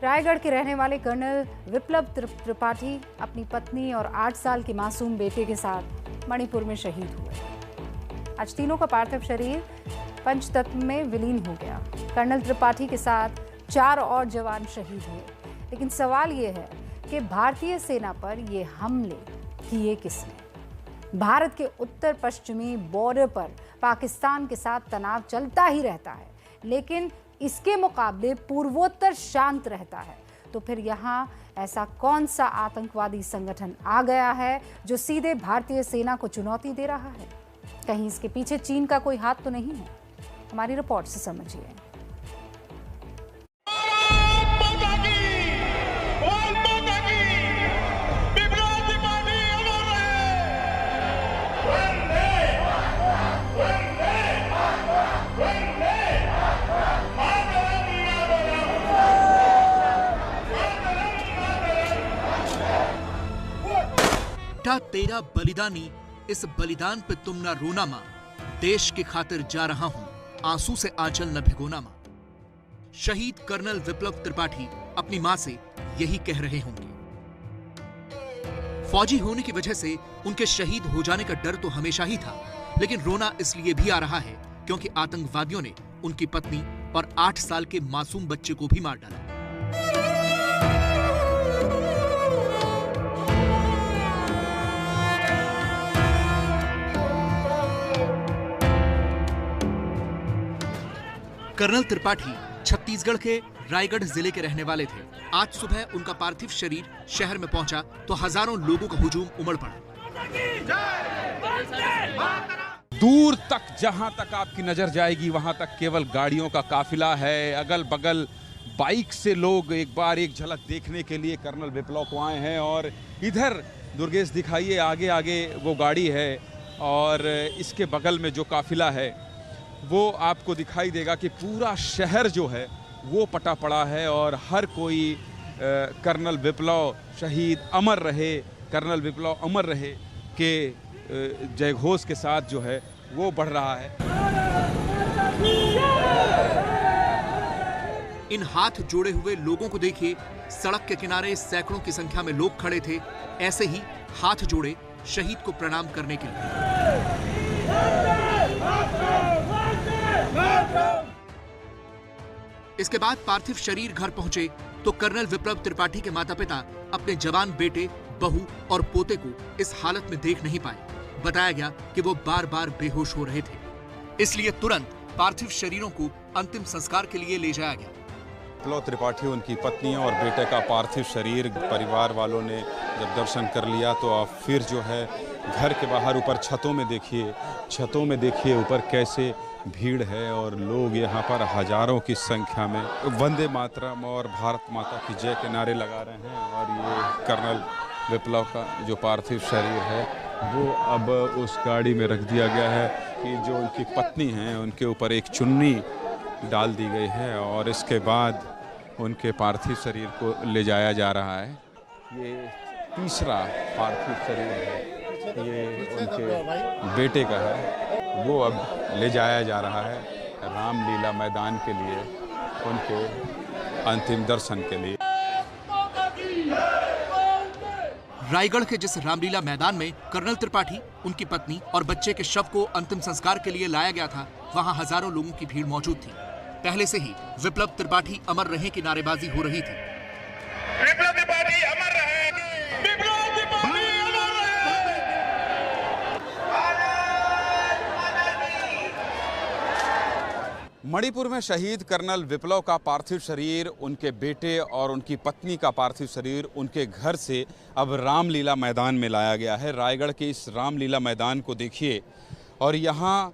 रायगढ़ के रहने वाले कर्नल विप्लव त्रिपाठी अपनी पत्नी और 8 साल के मासूम बेटे के साथ मणिपुर में शहीद हुए। आज तीनों का पार्थिव शरीर पंचतत्व में विलीन हो गया। कर्नल त्रिपाठी के साथ 4 और जवान शहीद हुए। लेकिन सवाल ये है कि भारतीय सेना पर ये हमले किए किसने? भारत के उत्तर पश्चिमी बॉर्डर पर पाकिस्तान के साथ तनाव चलता ही रहता है, लेकिन इसके मुकाबले पूर्वोत्तर शांत रहता है। तो फिर यहाँ ऐसा कौन सा आतंकवादी संगठन आ गया है जो सीधे भारतीय सेना को चुनौती दे रहा है? कहीं इसके पीछे चीन का कोई हाथ तो नहीं है? हमारी रिपोर्ट से समझिए। तेरा बलिदानी, इस बलिदान पे तुम ना रोना मां, देश की खातिर जा रहा हूं, आंसू से आंचल न भिगोना मां। शहीद कर्नल विप्लव त्रिपाठी अपनी मां से यही कह रहे होंगे। फौजी होने की वजह से उनके शहीद हो जाने का डर तो हमेशा ही था, लेकिन रोना इसलिए भी आ रहा है क्योंकि आतंकवादियों ने उनकी पत्नी और 8 साल के मासूम बच्चे को भी मार डाला। कर्नल त्रिपाठी छत्तीसगढ़ के रायगढ़ जिले के रहने वाले थे। आज सुबह उनका पार्थिव शरीर शहर में पहुंचा तो हजारों लोगों का हुजूम उमड़ पड़ा। दूर तक जहां तक आपकी नजर जाएगी वहां तक केवल गाड़ियों का काफिला है। अगल बगल बाइक से लोग एक बार एक झलक देखने के लिए कर्नल विप्लव को आए हैं। और इधर दुर्गेश दिखाइए, आगे आगे वो गाड़ी है और इसके बगल में जो काफिला है वो आपको दिखाई देगा कि पूरा शहर जो है वो पटा पड़ा है और हर कोई कर्नल विप्लव शहीद अमर रहे, कर्नल विप्लव अमर रहे के जयघोष के साथ जो है वो बढ़ रहा है। इन हाथ जोड़े हुए लोगों को देखिए, सड़क के किनारे सैकड़ों की संख्या में लोग खड़े थे, ऐसे ही हाथ जोड़े शहीद को प्रणाम करने के लिए। इसके बाद पार्थिव शरीर घर पहुंचे तो कर्नल विप्लव त्रिपाठी के माता पिता अपने जवान बेटे, बहू और पोते को इस हालत में देख नहीं पाए। बताया गया कि वो बार बार बेहोश हो रहे थे, इसलिए तुरंत पार्थिव शरीरों को अंतिम संस्कार के लिए ले जाया गया। विप्लव त्रिपाठी, उनकी पत्नी और बेटे का पार्थिव शरीर परिवार वालों ने जब दर्शन कर लिया तो अब फिर जो है घर के बाहर ऊपर छतों में देखिए ऊपर कैसे भीड़ है और लोग यहाँ पर हजारों की संख्या में वंदे मातरम और भारत माता की जय के नारे लगा रहे हैं। और ये कर्नल विप्लव का जो पार्थिव शरीर है वो अब उस गाड़ी में रख दिया गया है कि जो उनकी पत्नी हैं उनके ऊपर एक चुन्नी डाल दी गई है और इसके बाद उनके पार्थिव शरीर को ले जाया जा रहा है। ये तीसरा पार्थिव शरीर है, ये उनके बेटे का है, वो अब ले जाया जा रहा है रामलीला मैदान के लिए, उनके अंतिम दर्शन के लिए। रायगढ़ के जिस रामलीला मैदान में कर्नल त्रिपाठी, उनकी पत्नी और बच्चे के शव को अंतिम संस्कार के लिए लाया गया था, वहां हजारों लोगों की भीड़ मौजूद थी। पहले से ही विप्लव त्रिपाठी अमर रहे की नारेबाजी हो रही थी। विप्लव त्रिपाठी अमर रहे, विप्लव त्रिपाठी अमर रहे। मणिपुर में शहीद कर्नल विप्लव का पार्थिव शरीर, उनके बेटे और उनकी पत्नी का पार्थिव शरीर उनके घर से अब रामलीला मैदान में लाया गया है। रायगढ़ के इस रामलीला मैदान को देखिए और यहाँ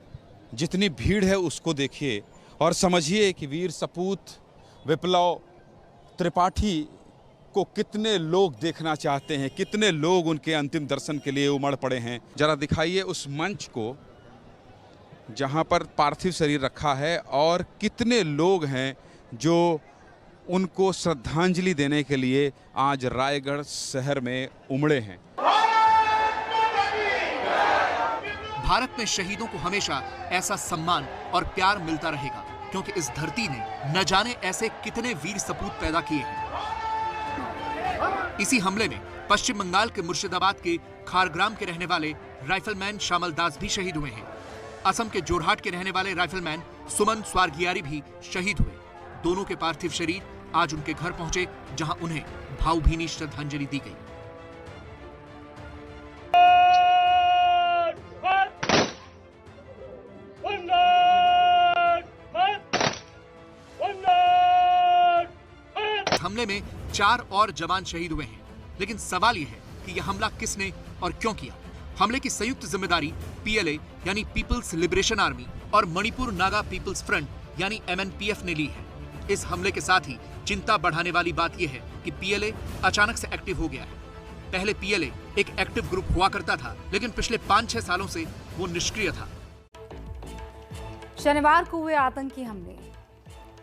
जितनी भीड़ है उसको देखिए और समझिए कि वीर सपूत विप्लव त्रिपाठी को कितने लोग देखना चाहते हैं, कितने लोग उनके अंतिम दर्शन के लिए उमड़ पड़े हैं। जरा दिखाइए उस मंच को जहां पर पार्थिव शरीर रखा है और कितने लोग हैं जो उनको श्रद्धांजलि देने के लिए आज रायगढ़ शहर में उमड़े हैं। भारत में शहीदों को हमेशा ऐसा सम्मान और प्यार मिलता रहेगा। क्योंकि इस धरती ने न जाने ऐसे कितने वीर सपूत पैदा किए हैं। इसी हमले में पश्चिम बंगाल के मुर्शिदाबाद के खारग्राम के रहने वाले राइफलमैन श्यामल दास भी शहीद हुए हैं। असम के जोरहाट के रहने वाले राइफलमैन सुमन स्वारगियारी भी शहीद हुए। दोनों के पार्थिव शरीर आज उनके घर पहुंचे, जहां उन्हें भावभीनी श्रद्धांजलि दी गई। हमले में 4 और जवान शहीद हुए हैं, लेकिन सवाल यह है कि यह हमला किसने और क्यों किया। हमले की संयुक्त जिम्मेदारी पीएलए यानी पीपल्स लिबरेशन आर्मी और मणिपुर नागा पीपल्स फ्रंट यानी एमएनपीएफ ने ली है। इस हमले के साथ ही चिंता बढ़ाने वाली बात यह है कि पीएलए अचानक से एक्टिव हो गया है। पहले पीएलए एक एक्टिव ग्रुप हुआ करता था, लेकिन पिछले 5-6 सालों से वो निष्क्रिय था। शनिवार को हुए आतंकी हमले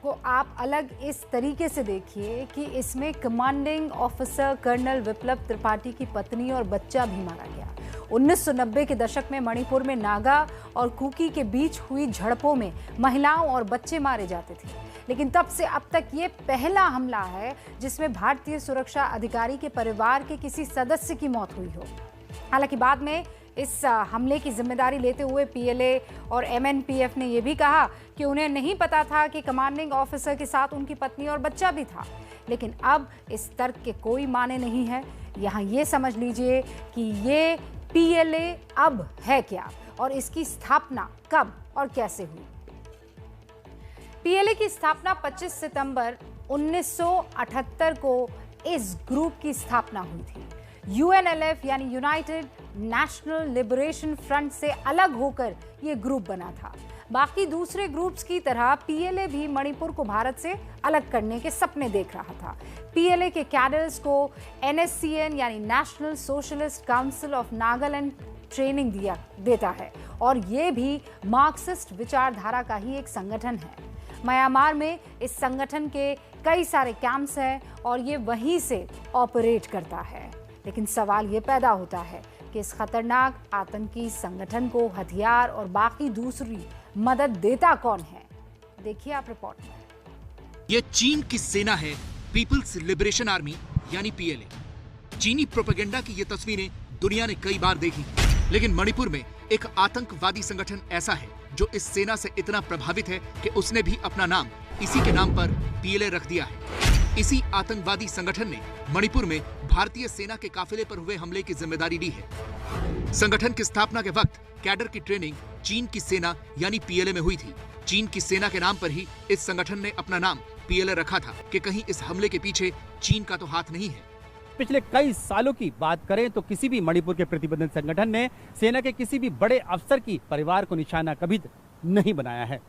को आप अलग इस तरीके से देखिए कि इसमें कमांडिंग ऑफिसर कर्नल विप्लव त्रिपाठी की पत्नी और बच्चा भी मारा गया। 1990 के दशक में मणिपुर में नागा और कुकी के बीच हुई झड़पों में महिलाओं और बच्चे मारे जाते थे, लेकिन तब से अब तक ये पहला हमला है जिसमें भारतीय सुरक्षा अधिकारी के परिवार के किसी सदस्य की मौत हुई हो। हालांकि बाद में इस हमले की जिम्मेदारी लेते हुए पीएलए और एमएनपीएफ ने यह भी कहा कि उन्हें नहीं पता था कि कमांडिंग ऑफिसर के साथ उनकी पत्नी और बच्चा भी था। लेकिन अब इस तर्क के कोई माने नहीं है। यहाँ ये समझ लीजिए कि ये पीएलए अब है क्या और इसकी स्थापना कब और कैसे हुई। पीएलए की स्थापना 25 सितंबर 1978 को इस ग्रुप की स्थापना हुई थी। यूएनएलएफ यानी यूनाइटेड नेशनल लिबरेशन फ्रंट से अलग होकर यह ग्रुप बना था। बाकी दूसरे ग्रुप्स की तरह पीएलए भी मणिपुर को भारत से अलग करने के सपने देख रहा था। पीएलए के कैडर्स को एनएससीएन यानी national socialist council of Nagaland training देता है और ये भी मार्क्सिस्ट विचारधारा का ही एक संगठन है। म्यांमार में इस संगठन के कई सारे कैंप्स हैं और ये वहीं से ऑपरेट करता है। लेकिन सवाल ये पैदा होता है कि इस खतरनाक आतंकी संगठन को हथियार और बाकी दूसरी मदद देता कौन है। देखिए आप रिपोर्ट में। ये चीन की सेना है, पीपल्स लिबरेशन आर्मी यानी पीएलए। चीनी प्रोपेगेंडा की ये तस्वीरें दुनिया ने कई बार देखी, लेकिन मणिपुर में एक आतंकवादी संगठन ऐसा है जो इस सेना से इतना प्रभावित है कि उसने भी अपना नाम इसी के नाम पर पीएलए रख दिया है। इसी आतंकवादी संगठन ने मणिपुर में भारतीय सेना के काफिले पर हुए हमले की जिम्मेदारी ली है। संगठन की स्थापना के वक्त कैडर की ट्रेनिंग चीन की सेना यानी पीएलए में हुई थी। चीन की सेना के नाम पर ही इस संगठन ने अपना नाम पीएलए रखा था कि कहीं इस हमले के पीछे चीन का तो हाथ नहीं है। पिछले कई सालों की बात करें तो किसी भी मणिपुर के प्रतिबंधित संगठन ने सेना के किसी भी बड़े अफसर की परिवार को निशाना कभी नहीं बनाया है।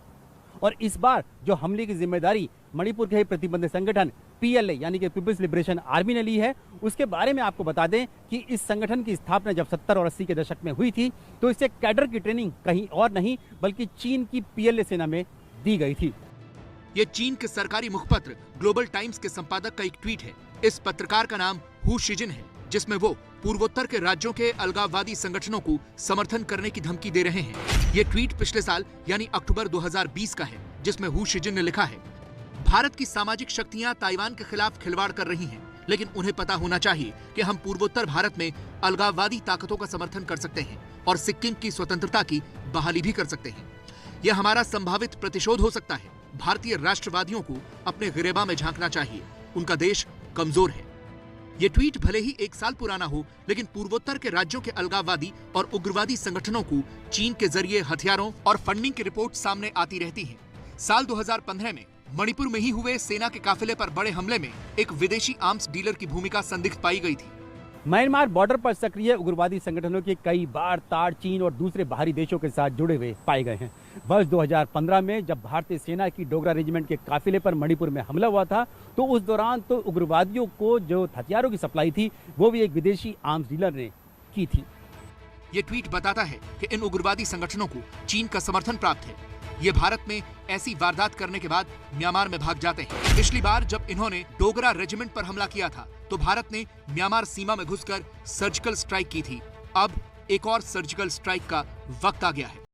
और इस बार जो हमले की जिम्मेदारी मणिपुर के प्रतिबंधित संगठन पीएलए यानी कि पीपल्स लिबरेशन आर्मी ने ली है, उसके बारे में आपको बता दें कि इस संगठन की स्थापना जब 70 और 80 के दशक में हुई थी तो इससे कैडर की ट्रेनिंग कहीं और नहीं बल्कि चीन की पीएलए सेना में दी गई थी। ये चीन के सरकारी मुखपत्र ग्लोबल टाइम्स के संपादक का एक ट्वीट है। इस पत्रकार का नाम हु शिजिन है, जिसमें वो पूर्वोत्तर के राज्यों के अलगाववादी संगठनों को समर्थन करने की धमकी दे रहे हैं। ये ट्वीट पिछले साल यानी अक्टूबर 2020 का है, जिसमें हु शिजिन ने लिखा है, भारत की सामाजिक शक्तियां ताइवान के खिलाफ खिलवाड़ कर रही हैं, लेकिन उन्हें पता होना चाहिए कि हम पूर्वोत्तर भारत में अलगाववादी ताकतों का समर्थन कर सकते हैं और सिक्किम की स्वतंत्रता की बहाली भी कर सकते हैं। यह हमारा संभावित प्रतिशोध हो सकता है। भारतीय राष्ट्रवादियों को अपने गिरेबा में झांकना चाहिए। उनका देश कमजोर है। ये ट्वीट भले ही 1 साल पुराना हो, लेकिन पूर्वोत्तर के राज्यों के अलगाववादी और उग्रवादी संगठनों को चीन के जरिए हथियारों और फंडिंग की रिपोर्ट सामने आती रहती है। साल 2015 में मणिपुर में ही हुए सेना के काफिले पर बड़े हमले में एक विदेशी आर्म्स डीलर की भूमिका संदिग्ध पाई गई थी। म्यांमार बॉर्डर पर सक्रिय उग्रवादी संगठनों के कई बार तार चीन और दूसरे बाहरी देशों के साथ जुड़े हुए पाए गए हैं। वर्ष 2015 में जब भारतीय सेना की डोगरा रेजिमेंट के काफिले पर मणिपुर में हमला हुआ था तो उस दौरान तो उग्रवादियों को जो हथियारों की सप्लाई थी वो भी एक विदेशी आर्म्स डीलर ने की थी। ये ट्वीट बताता है कि इन उग्रवादी संगठनों को चीन का समर्थन प्राप्त है। ये भारत में ऐसी वारदात करने के बाद म्यांमार में भाग जाते हैं। पिछली बार जब इन्होंने डोगरा रेजिमेंट पर हमला किया था तो भारत ने म्यांमार सीमा में घुसकर सर्जिकल स्ट्राइक की थी। अब एक और सर्जिकल स्ट्राइक का वक्त आ गया है।